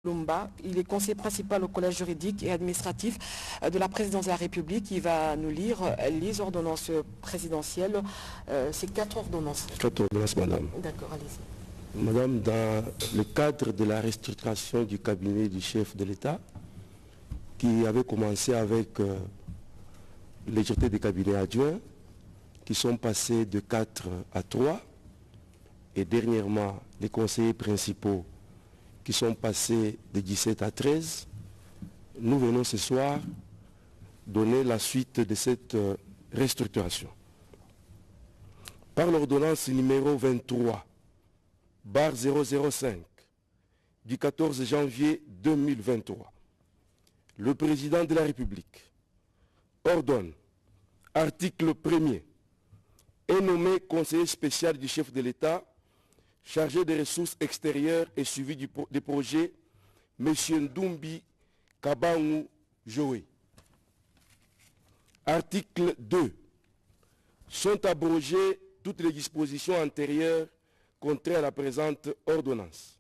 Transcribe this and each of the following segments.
Lumba, il est conseiller principal au collège juridique et administratif de la présidence de la République. Il va nous lire les ordonnances présidentielles. C'est 4 ordonnances. 4 ordonnances, madame. D'accord, allez-y. Madame, dans le cadre de la restructuration du cabinet du chef de l'État, qui avait commencé avec les directeurs des cabinets adjoints, qui sont passés de 4 à 3, et dernièrement les conseillers principaux, qui sont passés de 17 à 13, nous venons ce soir donner la suite de cette restructuration. Par l'ordonnance numéro 23/005 du 14 janvier 2023, le président de la République ordonne, article 1er, est nommé conseiller spécial du chef de l'État chargé des ressources extérieures et suivi des projets, M. Ndumbi Kabangu Joé. Article 2. Sont abrogées toutes les dispositions antérieures contraires à la présente ordonnance.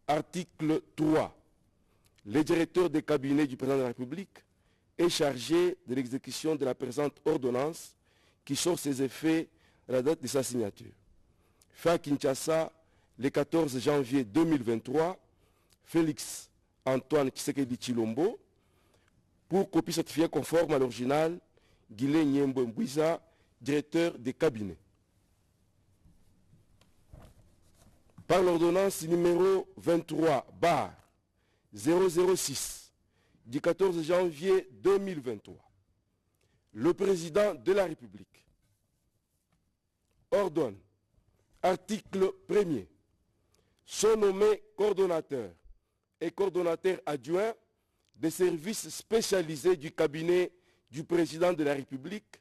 Article 3. Le directeur des cabinets du président de la République est chargé de l'exécution de la présente ordonnance qui sort ses effets à la date de sa signature. Fait à Kinshasa, le 14 janvier 2023, Félix Antoine Tshisekedi Tshilombo, pour copie certifiée conforme à l'original, Guilé Nyembo Mbouiza, directeur des cabinets. Par l'ordonnance numéro 23/006 du 14 janvier 2023, le président de la République ordonne, article 1er, sont nommés coordonnateurs et coordonnateurs adjoints des services spécialisés du cabinet du président de la République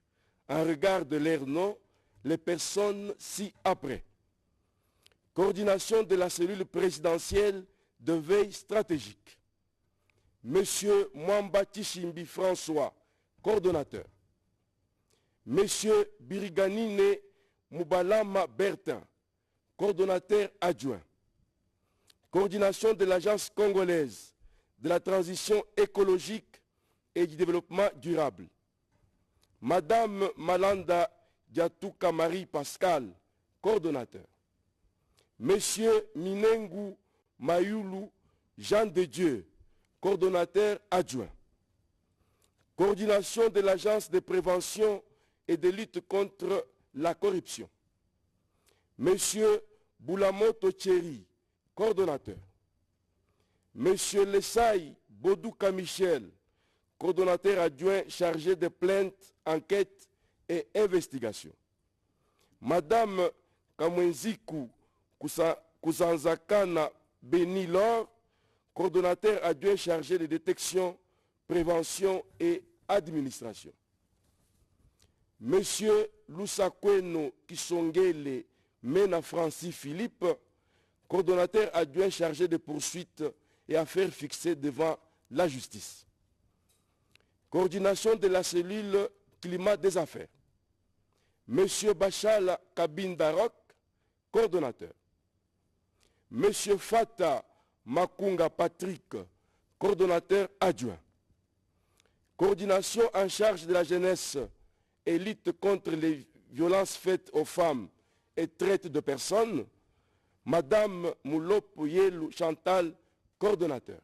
en regard de leur nom, les personnes ci-après. Coordination de la cellule présidentielle de veille stratégique. Monsieur Mwamba Tishimbi François, coordonnateur. Monsieur Biriganine Moubalama Bertin, coordonnateur adjoint. Coordination de l'Agence congolaise de la transition écologique et du développement durable. Madame Malanda Diatouka Marie Pascal, coordonnateur. Monsieur Minengu Mayulu Jean de Dieu, coordonnateur adjoint. Coordination de l'Agence de prévention et de lutte contre la corruption. Monsieur Boulamoto Thierry, coordonnateur. Monsieur Lessaï Bodouka Michel, coordonnateur adjoint chargé de plaintes, enquêtes et investigations. Madame Kamwenziku Kuzanzakana Benilor, coordonnateur adjoint chargé de détection, prévention et administration. Monsieur Lusakweno Kisongele Mena Francis Philippe, coordonnateur adjoint chargé de poursuites et affaires fixées devant la justice. Coordination de la cellule climat des affaires. Monsieur Bachal Kabindarok, coordonnateur. Monsieur Fata Makunga Patrick, coordonnateur adjoint. Coordination en charge de la jeunesse et lutte contre les violences faites aux femmes et traite de personnes, Madame Moulopo Yelou Chantal, coordonnateur.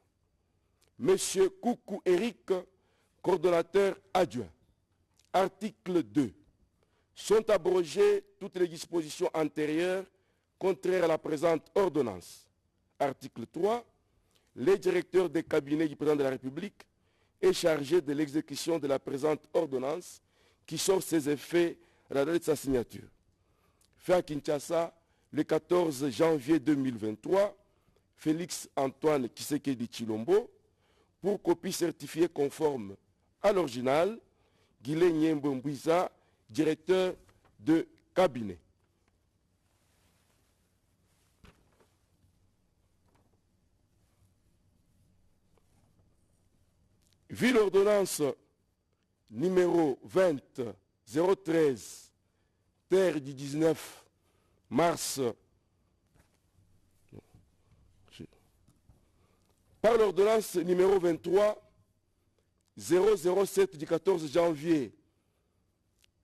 Monsieur Koukou Eric, coordonnateur adjoint. Article 2. Sont abrogées toutes les dispositions antérieures contraires à la présente ordonnance. Article 3. Le directeur des cabinets du président de la République est chargé de l'exécution de la présente ordonnance qui sort ses effets à la date de sa signature. Fait à Kinshasa, le 14 janvier 2023, Félix Antoine Tshisekedi Tshilombo, pour copie certifiée conforme à l'original, Guilé Nyembo Mbouiza, directeur de cabinet. Vu l'ordonnance numéro 20-013, terre du 19 mars Par l'ordonnance numéro 23 007 du 14 janvier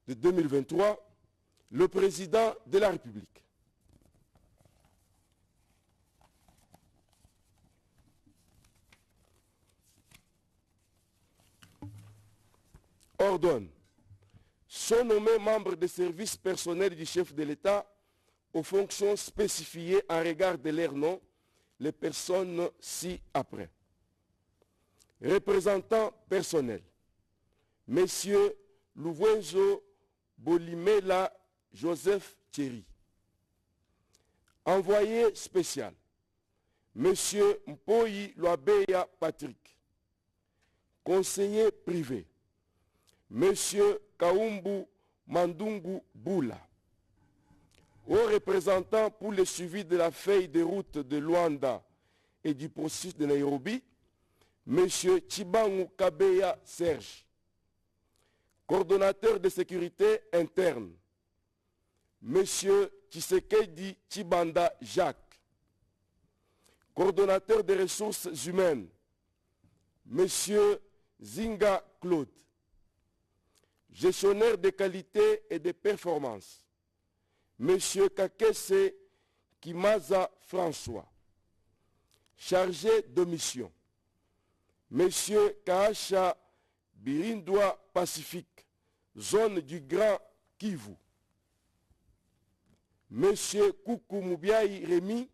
de 2023, le président de la République ordonne sont nommés membres des services personnels du chef de l'État aux fonctions spécifiées en regard de leur nom, les personnes ci-après. Représentants personnels, Messieurs Louwenzo Bolimela Joseph Thierry. Envoyé spécial, Monsieur Mpoyi Loabeya Patrick. Conseiller privé, Monsieur Kaumbu Mandungu Boula. Aux représentants pour le suivi de la feuille de route de Luanda et du processus de Nairobi, M. Chibangu Kabeya Serge. Coordonnateur de sécurité interne, M. Tshisekedi Chibanda Jacques. Coordonnateur des ressources humaines, M. Zinga Claude. Gestionnaire des qualités et des performances, M. Kakese Kimaza François. Chargé de mission, M. Kaasha Birindwa Pacifique, zone du Grand Kivu. M. Koukou Moubiaï Rémi,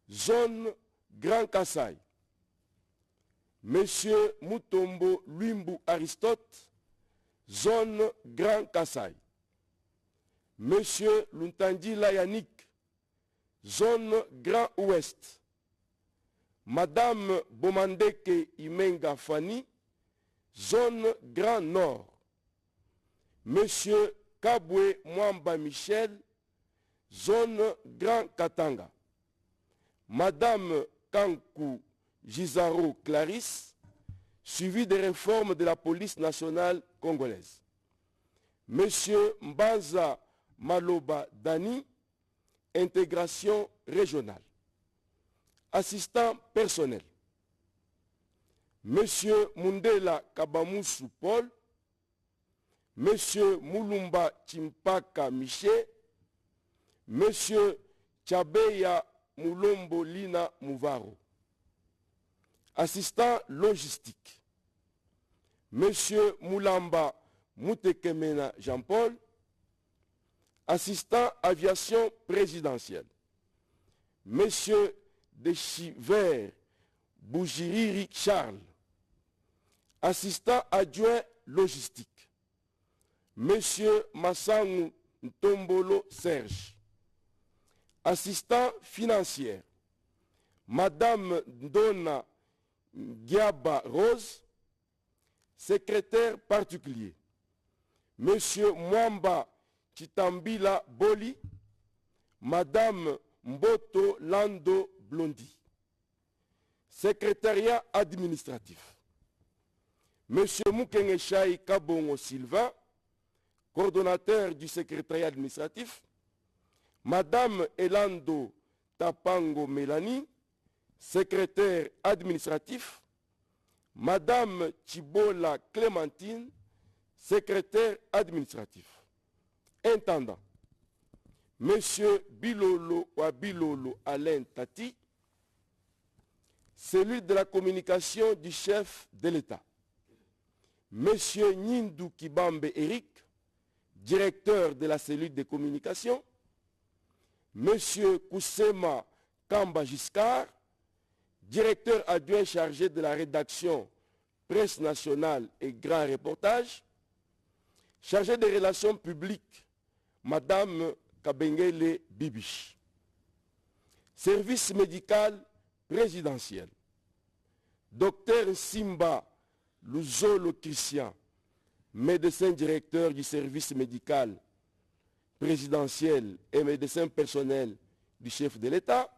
zone Grand Kassai. M. Mutombo Luimbu Aristote, zone Grand Kassai. M. Luntandila Yannick, zone Grand Ouest. Madame Bomandeke Imenga Fanny, zone Grand Nord. M. Kabwe Mwamba Michel, zone Grand Katanga. Madame Kankou Gizaro Clarisse, suivi des réformes de la police nationale congolaise. Monsieur Mbanza Maloba Dani, intégration régionale. Assistant personnel, Monsieur Mundela Kabamusu Paul, Monsieur Moulumba Chimpaka Miché, Monsieur Chabeya Mulombo Lina Mouvaro. Assistant logistique, Monsieur Moulamba Moutekemena Jean-Paul. Assistant aviation présidentielle, Monsieur Deschiver Bougiriri Charles. Assistant adjoint logistique, Monsieur Massangu Ntombolo Serge. Assistant financière, Madame Ndona Giaba Rose. Secrétaire particulier, Monsieur Mwamba Chitambila Boli, Madame Mboto Lando Blondi. Secrétariat administratif, Monsieur Mukengeshai Kabongo Sylvain, coordonnateur du secrétariat administratif, Madame Elando Tapango Mélanie, secrétaire administratif, Madame Chibola Clémentine, secrétaire administratif. Intendant, Monsieur Bilolo Wabilolo Alain Tati, cellule de la communication du chef de l'État. Monsieur Nindou Kibambe Eric, directeur de la cellule de communication. Monsieur Koussema Kamba Giscard, directeur adjoint chargé de la rédaction presse nationale et grand reportage. Chargé des relations publiques, Madame Kabengele Bibiche. Service médical présidentiel, Docteur Simba Luzolo Christian, médecin directeur du service médical présidentiel et médecin personnel du chef de l'État.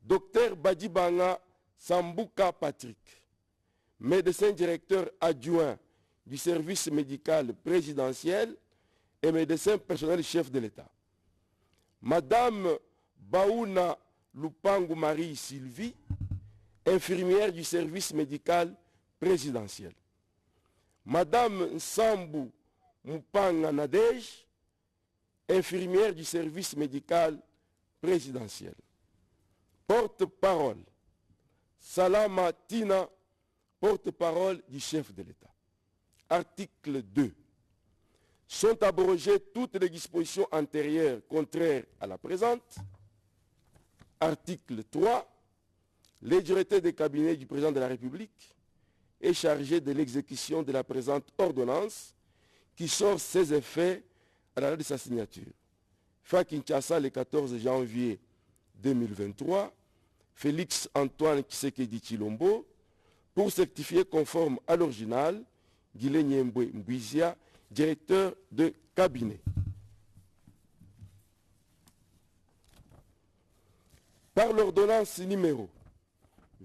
Docteur Badibanga Sambuka Patrick, médecin directeur adjoint du service médical présidentiel et médecin personnel du chef de l'État. Madame Baouna Lupangu Marie Sylvie, infirmière du service médical présidentiel. Madame Nsambou Mpanga Nadej, infirmière du service médical présidentiel. Porte-parole, Salama Tina, porte-parole du chef de l'État. Article 2. Sont abrogées toutes les dispositions antérieures contraires à la présente. Article 3. Le directeur des cabinets du président de la République est chargé de l'exécution de la présente ordonnance qui sort ses effets à la date de sa signature. Fait Kinshasa le 14 janvier 2023, Félix Antoine Tshisekedi Tshilombo, pour certifier conforme à l'original, Guilé Nyembwe Mbouizia, directeur de cabinet. Par l'ordonnance numéro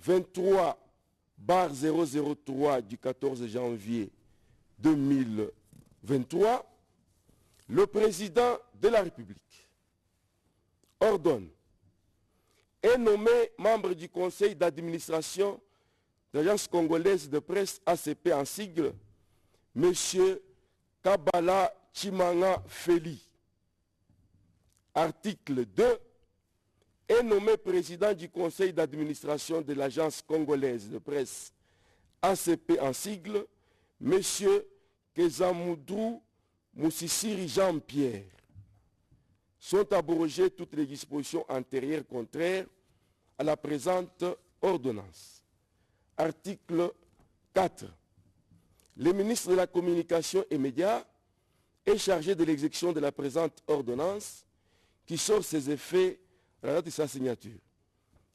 23/003 du 14 janvier 2023, le président de la République ordonne et nommé membre du conseil d'administration de l'Agence congolaise de presse ACP en sigle, M. Kabala Chimanga Feli. Article 2. Est nommé président du conseil d'administration de l'Agence congolaise de presse ACP en sigle, M. Kezamoudou Moussissiri Jean-Pierre. Sont abrogées toutes les dispositions antérieures contraires à la présente ordonnance. Article 4. Le ministre de la Communication et Médias est chargé de l'exécution de la présente ordonnance qui sort ses effets à la date de sa signature.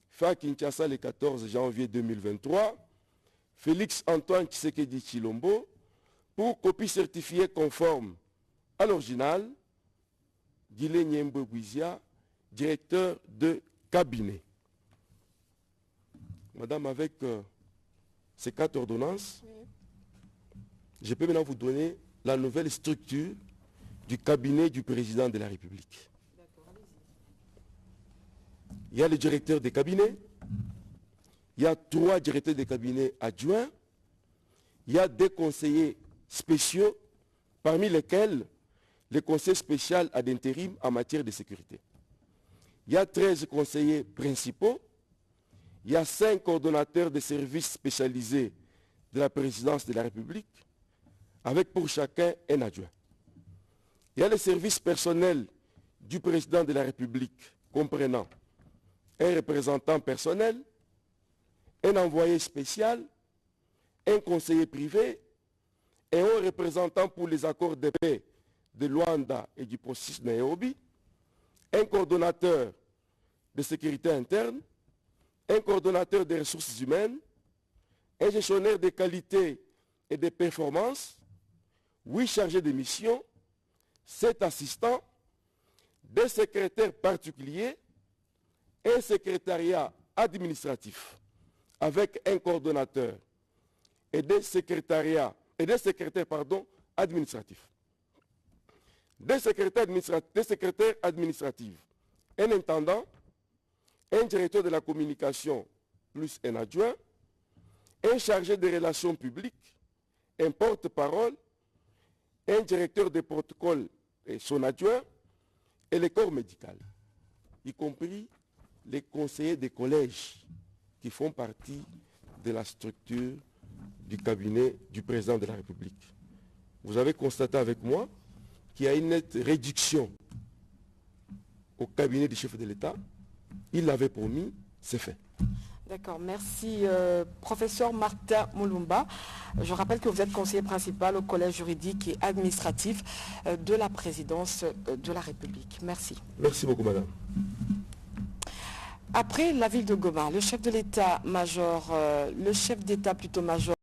Fait Kinshasa le 14 janvier 2023, Félix Antoine Tshisekedi Tshilombo, pour copie certifiée conforme à l'original, Guilé Nyembwe Mbouizia, directeur de cabinet. Madame, avec ces 4 ordonnances, je peux maintenant vous donner la nouvelle structure du cabinet du président de la République. Il y a le directeur de cabinet, il y a 3 directeurs de cabinet adjoints, il y a 2 conseillers spéciaux, parmi lesquels le conseil spécial ad intérim en matière de sécurité. Il y a 13 conseillers principaux, il y a 5 coordonnateurs de services spécialisés de la présidence de la République, avec pour chacun un adjoint. Il y a le service personnel du président de la République, comprenant un représentant personnel, un envoyé spécial, un conseiller privé et un représentant pour les accords de paix de Luanda et du processus Nairobi, un coordonnateur de sécurité interne, un coordonnateur des ressources humaines, un gestionnaire de qualité et de performance, 8 chargés de mission, 7 assistants, 2 secrétaires particuliers, un secrétariat administratif avec un coordonnateur et des secrétaires administratifs. Des secrétaires administratifs, un intendant, un directeur de la communication plus un adjoint, un chargé des relations publiques, un porte-parole, un directeur de protocole et son adjoint, et le corps médical, y compris les conseillers des collèges qui font partie de la structure du cabinet du président de la République. Vous avez constaté avec moi qu'il y a une nette réduction au cabinet du chef de l'État. Il l'avait promis, c'est fait. D'accord, merci. Professeur Martin Moulumba, je rappelle que vous êtes conseiller principal au collège juridique et administratif de la présidence de la République. Merci. Merci beaucoup, madame. Après la ville de Goma, le chef d'État-major